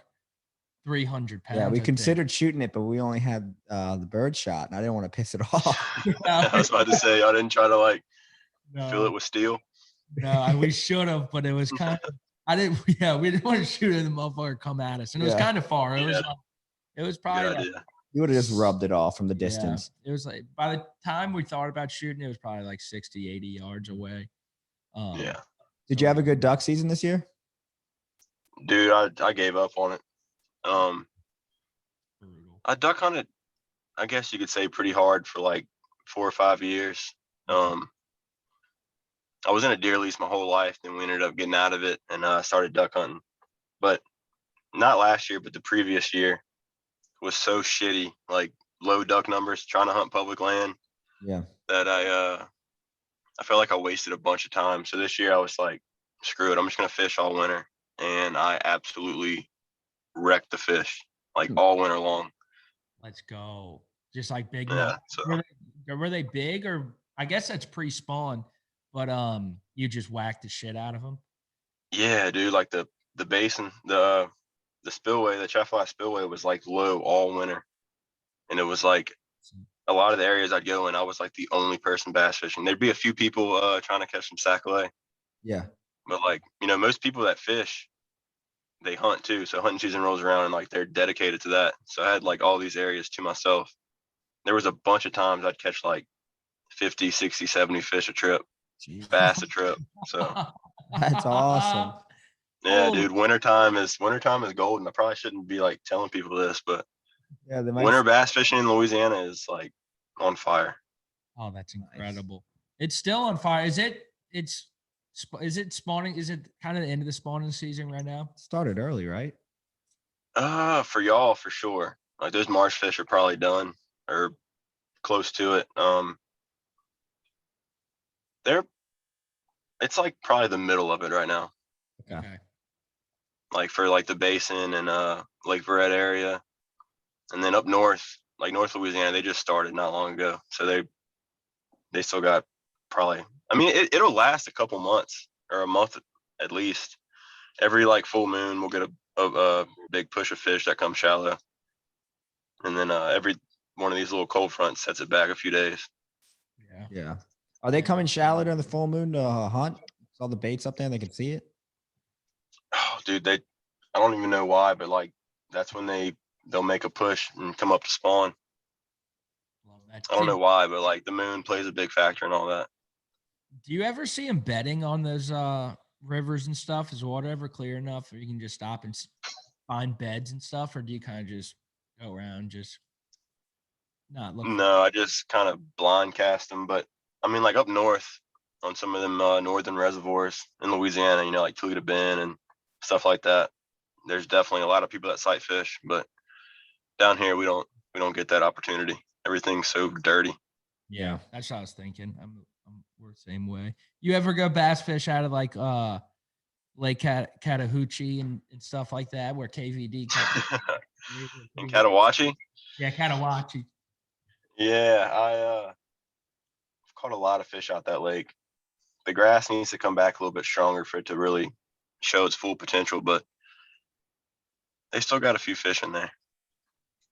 300 pounds. Yeah, we considered shooting it, but we only had the bird shot and I didn't want to piss it off. I was about to say, I didn't try to like fill it with steel. No, we should have, but it was kind of, we didn't want to shoot it and the motherfucker come at us. And it was kind of far. It was probably like, you would have just rubbed it off from the distance. It was like, by the time we thought about shooting, it was probably like 60, 80 yards away. Yeah. Did you have a good duck season this year? Dude, I gave up on it. I duck hunted, I guess you could say, pretty hard for like 4 or 5 years. I was in a deer lease my whole life, then we ended up getting out of it and started duck hunting. But not last year, but the previous year was so shitty, like low duck numbers, trying to hunt public land. Yeah. That I felt like I wasted a bunch of time. So this year I was like, screw it, I'm just gonna fish all winter, and I absolutely wrecked the fish like all winter long. Let's go. Just like big. Yeah. So, were they big, or I guess that's pre-spawn, but you just whacked the shit out of them? Yeah, dude. Like the basin, the spillway, the Atchafalaya spillway was like low all winter, and it was like a lot of the areas I'd go in, I was like the only person bass fishing. There'd be a few people trying to catch some sac-a-lait. Yeah. But like, most people that fish, they hunt too. So hunting season rolls around and like they're dedicated to that. So I had like all these areas to myself. There was a bunch of times I'd catch like 50, 60, 70 fish a trip, bass a trip. So that's awesome. Yeah, dude. Wintertime is golden. I probably shouldn't be like telling people this, but yeah, winter bass fishing in Louisiana is like on fire. Oh, that's incredible. It's still on fire. Is it spawning? Is it kind of the end of the spawning season right now? Started early, right? For y'all, for sure. Like those marsh fish are probably done or close to it. It's like probably the middle of it right now. Okay. Like for like the basin and Lake Verret area. And then up north, like North Louisiana, they just started not long ago. So they still got probably, I mean, it'll last a couple months or a month at least. Every like full moon, we'll get a big push of fish that comes shallow. And then every one of these little cold fronts sets it back a few days. Yeah. Are they coming shallow during the full moon to hunt? Is all the baits up there? They can see it. Oh, dude, I don't even know why, but like that's when they'll make a push and come up to spawn. Love that. I don't know why, but like the moon plays a big factor in all that. Do you ever see them bedding on those rivers and stuff? Is water ever clear enough or you can just stop and find beds and stuff, or do you kind of just go around just not look? No, I just kind of blind cast them, but I mean, like up north on some of them northern reservoirs in Louisiana, like Toledo Bend and stuff like that. There's definitely a lot of people that sight fish, but down here we don't get that opportunity. Everything's so dirty. Yeah, that's what I was thinking. We're the same way. You ever go bass fish out of like Lake Chattahoochee and stuff like that, where KVD In Catawachi? Yeah, Chattahoochee. Yeah, I've caught a lot of fish out that lake. The grass needs to come back a little bit stronger for it to really show its full potential, but they still got a few fish in there.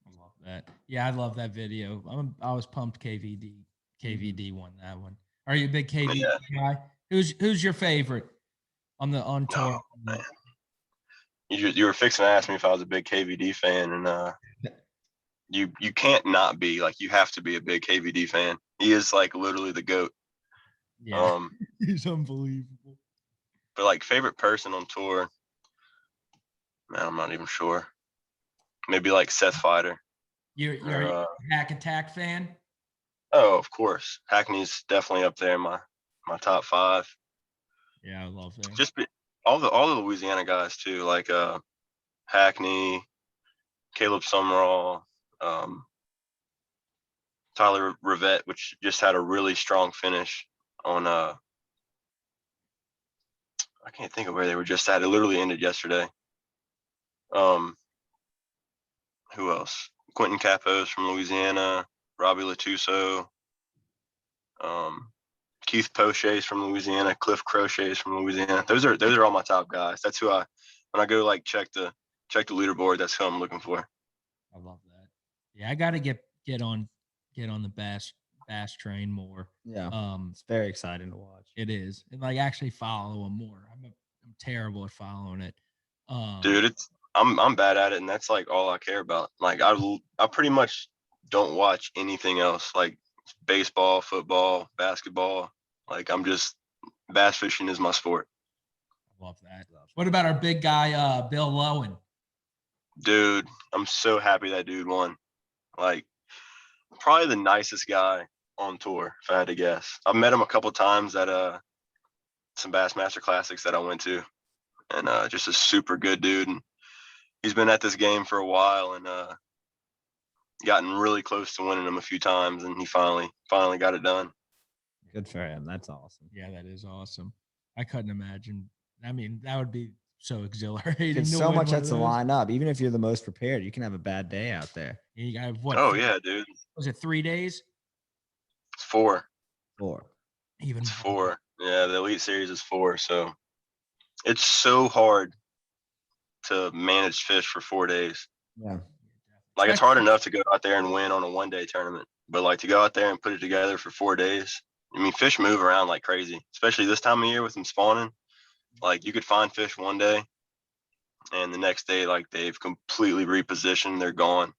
I love that. Yeah, I love that video. I was pumped KVD won that one. Are you a big KVD guy? Who's your favorite on tour? Oh, man. You were fixing to ask me if I was a big KVD fan, and you can't not be. Like, you have to be a big KVD fan. He is like literally the GOAT. Yeah, he's unbelievable. But like favorite person on tour, man, I'm not even sure. Maybe like Seth Fighter. You're a Hack Attack fan? Oh, of course. Hackney's definitely up there in my top 5. Yeah, I love that. Just all the Louisiana guys too, like Hackney, Caleb Summerall, Tyler Rivette, which just had a really strong finish on I can't think of where they were just at. It literally ended yesterday. Who else? Quentin Capos from Louisiana, Robbie Latuso, Keith Poche's from Louisiana, Cliff Crochet's from Louisiana. Those are all my top guys. That's who when I go like check the leaderboard, that's who I'm looking for. I love that. Yeah, I got to get on the bass train more. Yeah. It's very exciting to watch. It is. And like actually follow them more. I'm terrible at following it. Dude, I'm bad at it, and that's like all I care about. Like I pretty much don't watch anything else, like baseball, football, basketball. Like I'm just bass fishing is my sport. I love that. What about our big guy, Bill Lowen? Dude, I'm so happy that dude won. Like probably the nicest guy on tour, if I had to guess. I've met him a couple times at some Bassmaster Classics that I went to, and just a super good dude. And he's been at this game for a while and gotten really close to winning them a few times, and he finally got it done. Good for him. That's awesome. Yeah, that is awesome. I couldn't imagine. I mean, that would be so exhilarating. It's so much that's to line up. Even if you're the most prepared, you can have a bad day out there. You got what? Oh yeah, dude. Was it 3 days? It's 4. 4. Even it's 4. Yeah, the Elite Series is 4. So it's so hard to manage fish for 4 days. Yeah. Like it's hard enough to go out there and win on a 1-day tournament, but like to go out there and put it together for 4 days. I mean, fish move around like crazy, especially this time of year with them spawning. Like you could find fish one day and the next day, like they've completely repositioned. They're gone,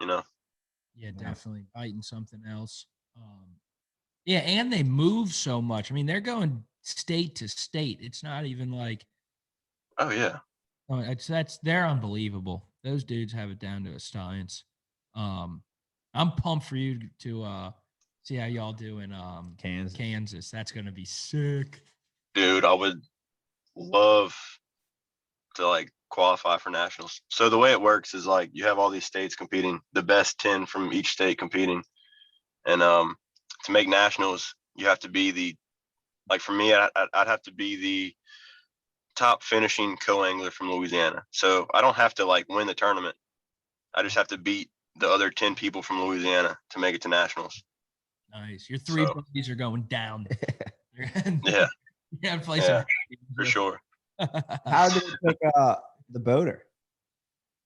Yeah, definitely biting something else. Yeah, and they move so much. I mean, they're going state to state. It's not even like, oh yeah, they're unbelievable. Those dudes have it down to a science. I'm pumped for you to see how y'all do in Kansas. That's gonna be sick. Dude, I would love to like qualify for nationals. So the way it works is like you have all these states competing, the best 10 from each state competing. And to make nationals, you have to be like for me, I'd have to be the top finishing co-angler from Louisiana. So I don't have to like win the tournament. I just have to beat the other 10 people from Louisiana to make it to nationals. Nice. Your three buddies are going down. Yeah. Yeah, play Yeah, for sure. How did it pick the boater?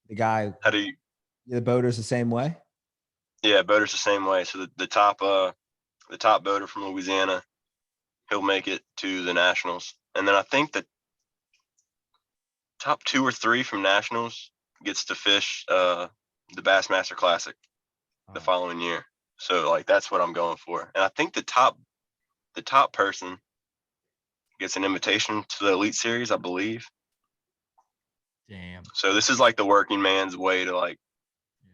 The guy. How do you? The boater's the same way. Yeah, boater's the same way. So the top boater from Louisiana, he'll make it to the nationals, and then I think the top 2 or 3 from nationals gets to fish the Bassmaster Classic the following year. So like that's what I'm going for, and I think the top person gets an invitation to the Elite Series, I believe. Damn. So this is like the working man's way to like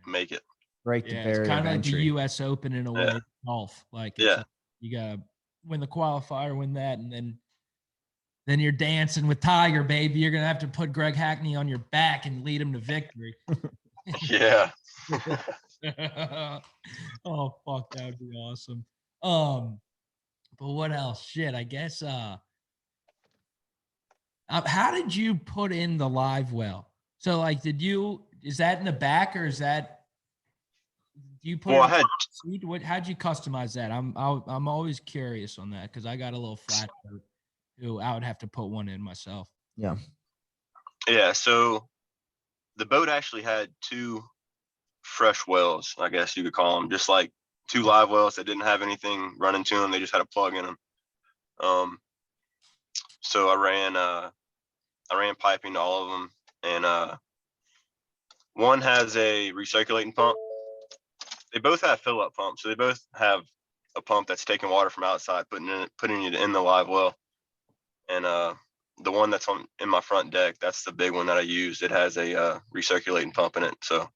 make it. Break the barrier. It's kind of like entry. the U.S. Open in a way. Golf, like it's like you gotta win the qualifier, win that, and then you're dancing with Tiger, baby. You're gonna have to put Greg Hackney on your back and lead him to victory. Yeah. Oh fuck, that would be awesome. But what else? Shit, I guess. How did you put in the live well? So like, is that in the back or is that? Do you put? Well, How'd you customize that? I'm always curious on that because I got a little flat boat who I would have to put one in myself. Yeah. Yeah. So the boat actually had 2 fresh wells, I guess you could call them, just like 2 live wells that didn't have anything running to them. They just had a plug in them. So I ran piping to all of them, and one has a recirculating pump. They both have fill up pumps, so they both have a pump that's taking water from outside, putting it in the live well. And the one that's in my front deck, that's the big one that I use. It has a recirculating pump in it, so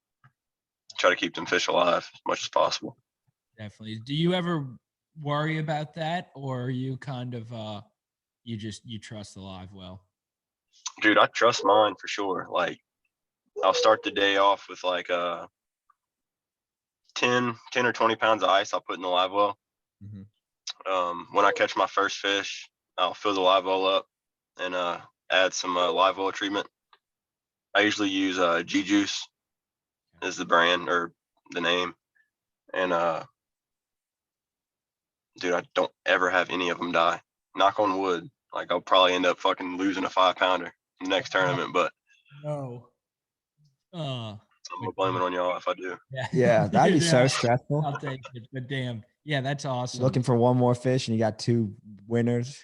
try to keep them fish alive as much as possible. Definitely. Do you ever worry about that, or are you kind of you trust the live well? Dude, I trust mine for sure. Like I'll start the day off with like 10 or 20 pounds of ice I'll put in the live well. Mm-hmm. When I catch my first fish, I'll fill the live well up and add some live well treatment. I usually use G Juice is the brand or the name. And dude, I don't ever have any of them die. Knock on wood. Like I'll probably end up fucking losing a 5-pounder in the next tournament, but no. I'm gonna blame it on y'all if I do. Yeah, that'd be so stressful. I'll take it, but damn, yeah, that's awesome. Looking for one more fish, and you got 2 winners.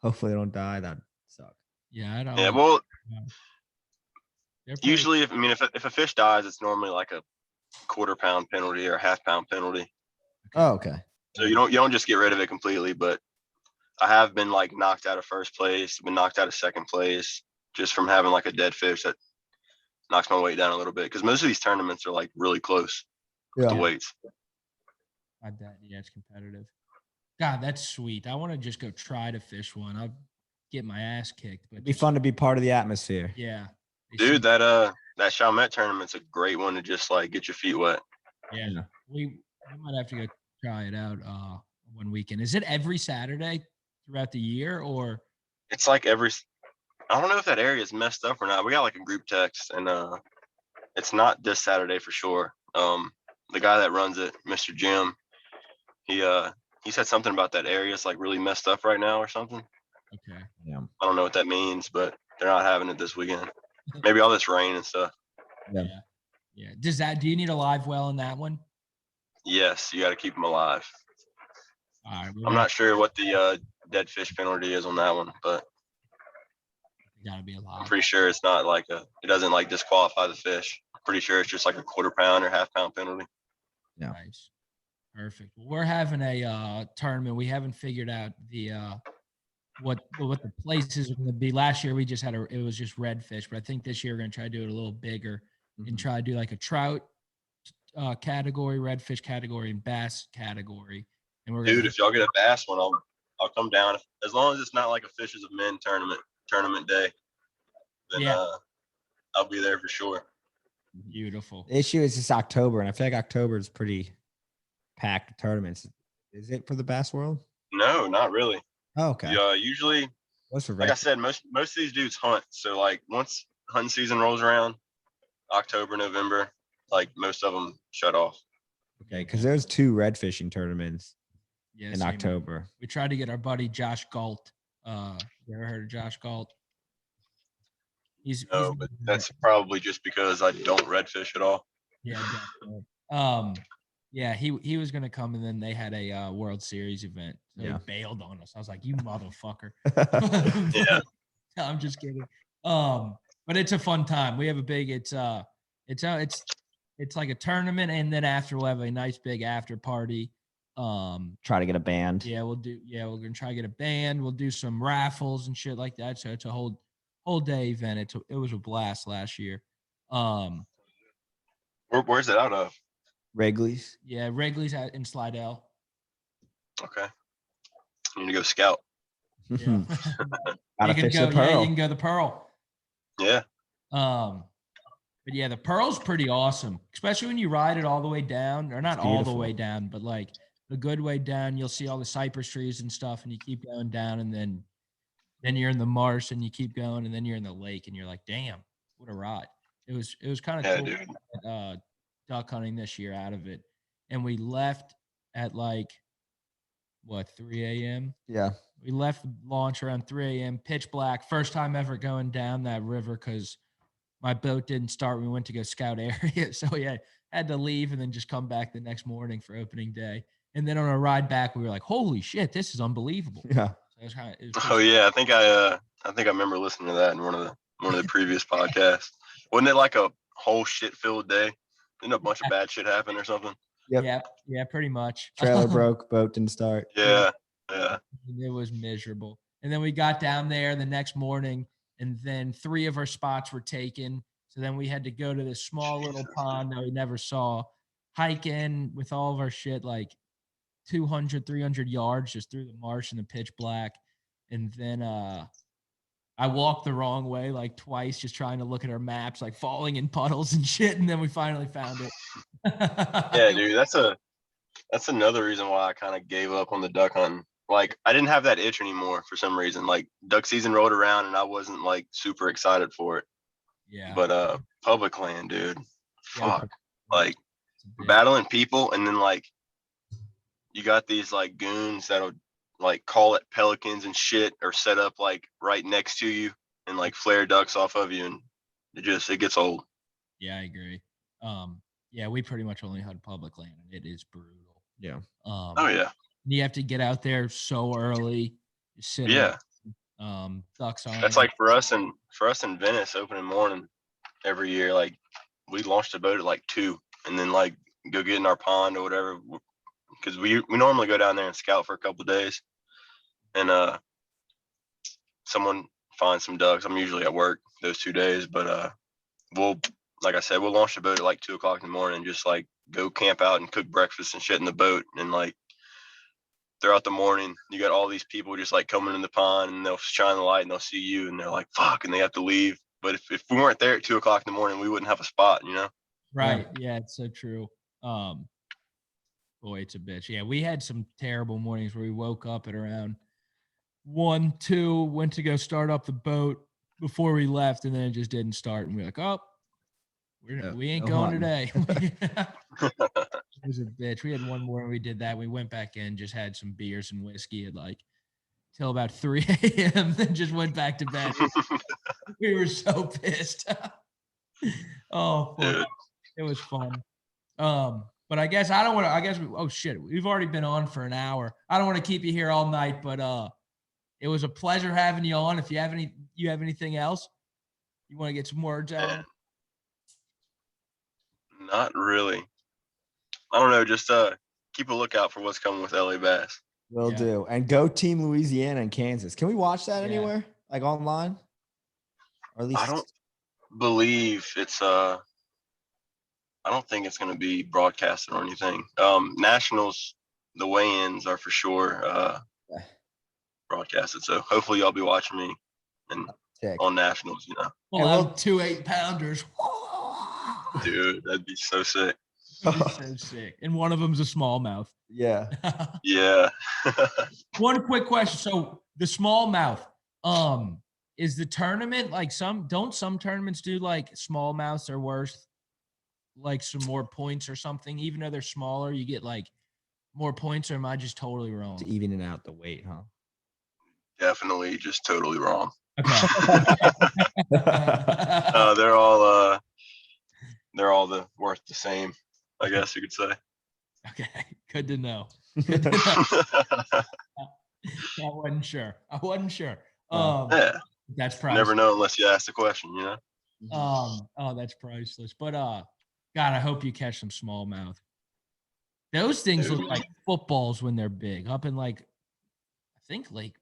Hopefully, they don't die. That'd suck. Yeah, I don't. Yeah, well, usually, if a fish dies, it's normally like a 1/4 pound penalty or a 1/2 pound penalty. Oh, okay. So you don't just get rid of it completely, but I have been like knocked out of first place, been knocked out of second place just from having like a dead fish that knocks my weight down a little bit. Because most of these tournaments are like really close with the weights. I bet. Yeah, it's competitive. God, that's sweet. I want to just go try to fish one. I'll get my ass kicked, but it'd be fun to be part of the atmosphere. Yeah. Dude, that Chalmette tournament's a great one to just like get your feet wet. Yeah. We might have to go try it out one weekend. Is it every Saturday throughout the year, or it's like I don't know if that area is messed up or not. We got like a group text, and it's not this Saturday for sure. The guy that runs it, Mr. Jim, he said something about that area is like really messed up right now or something. Okay. Yeah. I don't know what that means, but they're not having it this weekend. Maybe all this rain and stuff. Yeah. Yeah. Do you need a live well in that one? Yes, you got to keep them alive. All right. I'm not sure what the dead fish penalty is on that one, but gotta be alive. I'm pretty sure it's not like it doesn't like disqualify the fish. I'm pretty sure it's just like a 1/4 pound or 1/2 pound penalty. Yeah. Nice. Perfect. Well, we're having a tournament. We haven't figured out the what the places are going to be. Last year we just had it was just redfish, but I think this year we're going to try to do it a little bigger and try to do like a trout category, redfish category, and bass category. And we're if y'all get a bass one, I'll come down as long as it's not like a Fishes of Men tournament day. Then I'll be there for sure. Beautiful. The issue is it's October, and I feel like October is pretty packed with tournaments. Is it for the Bass World? No, not really. Oh, okay. Usually, What's for like I said, most of these dudes hunt. So like once hunting season rolls around, October, November, like most of them shut off. Okay, because there's 2 red fishing tournaments in same. October. We tried to get our buddy Josh Galt. You ever heard of Josh Galt? No, but that's probably just because I don't redfish at all. Yeah, definitely. Yeah, he was gonna come, and then they had a World Series event. So he bailed on us. I was like, "You motherfucker!" Yeah. I'm just kidding. But it's a fun time. We have a big. It's like a tournament, and then after we'll have a nice big after party. Try to get a band. Yeah, we're gonna try to get a band. We'll do some raffles and shit like that. So it's a whole day event. It was a blast last year. Where's it out of? Wrigley's. Yeah, Wrigley's in Slidell. Okay. You need to go scout. Yeah. Gotta fish the Pearl. Yeah, you can go the Pearl. Yeah. But yeah, the Pearl's pretty awesome, especially when you ride it all the way down, or not all the way down, but like a good way down. You'll see all the cypress trees and stuff, and you keep going down, and then you're in the marsh, and you keep going, and then you're in the lake, and you're like, damn, what a ride. It was kind of cool. Dude. Duck hunting this year out of it, and we left at like 3 a.m. Yeah, we left the launch around 3 a.m. pitch black, first time ever going down that river because my boat didn't start. We went to go scout area, so we had to leave and then just come back the next morning for opening day. And then on a ride back, we were like, holy shit, this is unbelievable. Yeah. So yeah, I think I remember listening to that in one of the previous podcasts. Wasn't it like a whole shit filled day? Didn't a bunch of bad shit happen or something? Yep. Yeah, pretty much. Trailer broke, boat didn't start. Yeah. It was miserable. And then we got down there the next morning, and then 3 of our spots were taken. So then we had to go to this small little pond that we never saw, hike in with all of our shit, like 200, 300 yards just through the marsh in the pitch black. And then I walked the wrong way like twice, just trying to look at our maps, like falling in puddles and shit. And then we finally found it. Yeah, dude, that's another reason why I kind of gave up on the duck hunting. Like, I didn't have that itch anymore for some reason. Like, duck season rolled around and I wasn't like super excited for it. Yeah. But public land, dude, fuck. Like, Yeah. battling people, and then like you got these like goons that'll like call it pelicans and shit, or set up like right next to you and like flare ducks off of you, and it gets old. Yeah, I agree. Yeah, we pretty much only hunt public land, and it is brutal. Yeah. Oh yeah. You have to get out there so early. Sit Yeah. Ducks on. That's like for us in Venice opening morning every year. Like, we launched a boat at like 2, and then like go get in our pond or whatever, because we normally go down there and scout for a couple of days, and someone finds some ducks. I'm usually at work those 2 days, but we'll, like I said, we'll launch the boat at like 2 o'clock in the morning and just like go camp out and cook breakfast and shit in the boat. And like throughout the morning, you got all these people just like coming in the pond, and they'll shine the light and they'll see you and they're like, fuck, and they have to leave. But if we weren't there at 2 o'clock in the morning, we wouldn't have a spot, you know? Right. Yeah, it's so true. Boy, it's a bitch. Yeah, we had some terrible mornings where we woke up at around 1, 2, went to go start up the boat before we left, and then it just didn't start. And we're like, oh, we ain't going today. It was a bitch. We had one morning we did that. We went back in, just had some beers and whiskey at like till about 3 a.m. Then just went back to bed. We were so pissed. Oh, fuck. It was fun. But I guess oh shit, we've already been on for an hour. I don't want to keep you here all night, but it was a pleasure having you on. If you have anything else you want to get some words out? Not really. I don't know, just keep a lookout for what's coming with LA Bass. Will do. And go Team Louisiana and Kansas. Can we watch that anywhere? Like online? Or at least I don't believe it's I don't think it's gonna be broadcasted or anything. Nationals, the weigh-ins are for sure broadcasted. So hopefully y'all be watching me and Sick. on nationals, you know. Well, I'm 2 8-pounders. Dude, that'd be so sick. That'd be so sick. And one of them's a smallmouth. Yeah. Yeah. One quick question. So the smallmouth, is the tournament like some tournaments do like smallmouths are worth like some more points or something? Even though they're smaller, you get like more points, or am I just totally wrong? To evening out the weight, huh? Definitely just totally wrong. Okay. They're all worth the same, I guess you could say. Okay. Good to know. Good to know. I wasn't sure. Yeah. That's You priceless. never know unless you ask the question, you know? Oh, that's priceless. But God, I hope you catch some smallmouth. Those things look like footballs when they're big. Up in like, I think Lake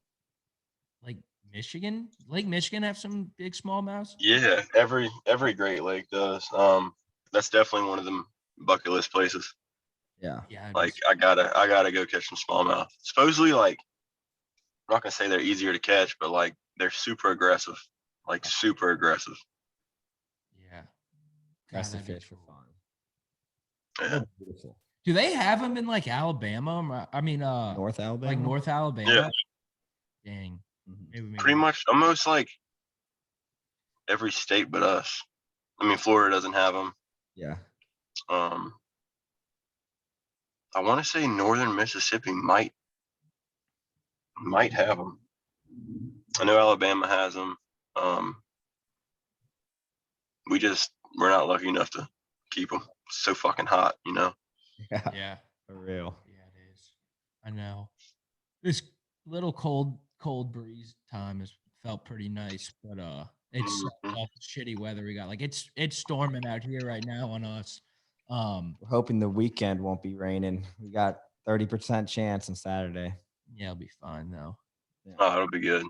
Michigan. Lake Michigan have some big smallmouths. Yeah, every Great Lake does. That's definitely one of them bucket list places. Yeah. Yeah. Like I gotta go catch some smallmouth. Supposedly, like, I'm not gonna say they're easier to catch, but like they're super aggressive. Like super aggressive. Yeah. That's the that'd be fish for cool. fun. Yeah. They're beautiful. Do they have them in like Alabama? I mean, North Alabama. like North Alabama. Yeah. Dang. Maybe. Pretty much almost like every state but us. I mean, Florida doesn't have them. Yeah. I want to say northern Mississippi might have them. I know Alabama has them. We're not lucky enough to keep them. It's so fucking hot, you know. Yeah. For real. Yeah, it is. I know. This little cold breeze time has felt pretty nice, but it's Mhm. all shitty weather we got. Like it's storming out here right now on us. We're hoping the weekend won't be raining. We got 30% chance on Saturday. Yeah, it'll be fine though. Yeah. Oh, it'll be good.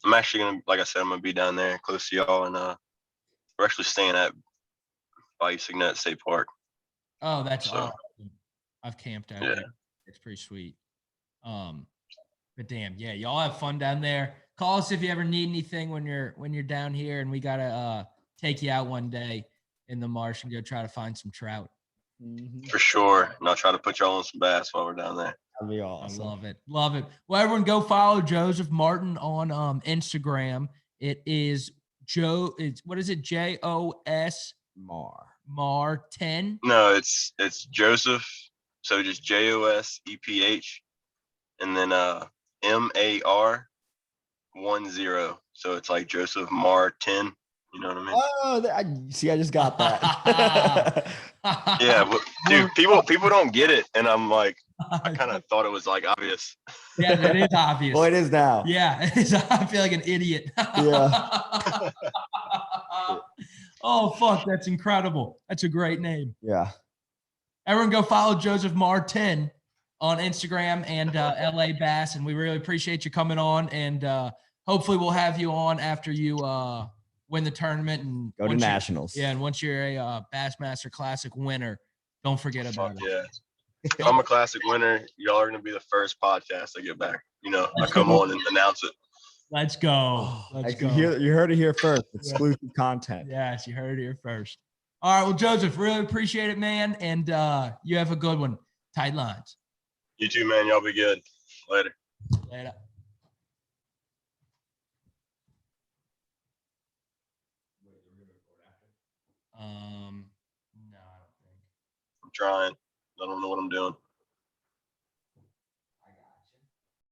I'm actually gonna, like I said, I'm gonna be down there close to y'all, and we're actually staying at Bayou Signet State Park. Oh, that's So, awesome. I've camped out yeah. there. It's pretty sweet. But damn, yeah, y'all have fun down there. Call us if you ever need anything when you're down here, and we gotta take you out one day in the marsh and go try to find some trout. For sure. And I'll try to put y'all on some bass while we're down there. That'd be awesome. I love it. Well, everyone, go follow Joseph Martin on Instagram. It is Joe. It's what is it? JOS Mar 10. No, it's Joseph. So just JOSEPH, and then MAR 10. So it's like Joseph Mar 10. You know what I mean? Oh, see, I just got that. Yeah, but, dude, people don't get it, and I'm like, I kind of thought it was like obvious. Yeah, that is obvious. Well, it is now. Yeah, it is. I feel like an idiot. Yeah. Oh, fuck. That's incredible. That's a great name. Yeah. Everyone go follow Joseph Martin on Instagram and LA Bass. And we really appreciate you coming on. And hopefully we'll have you on after you win the tournament and go to nationals. Yeah. And once you're a Bassmaster Classic winner, don't forget about it. Yeah. If I'm a Classic winner, y'all are going to be the first podcast I get back. You know, I come on and announce it. Let's go. Let's go. You heard it here first. Exclusive content. Yes, you heard it here first. All right. Well, Joseph, really appreciate it, man. And you have a good one. Tight lines. You too, man. Y'all be good. Later. Later. No, I don't think. I'm trying. I don't know what I'm doing.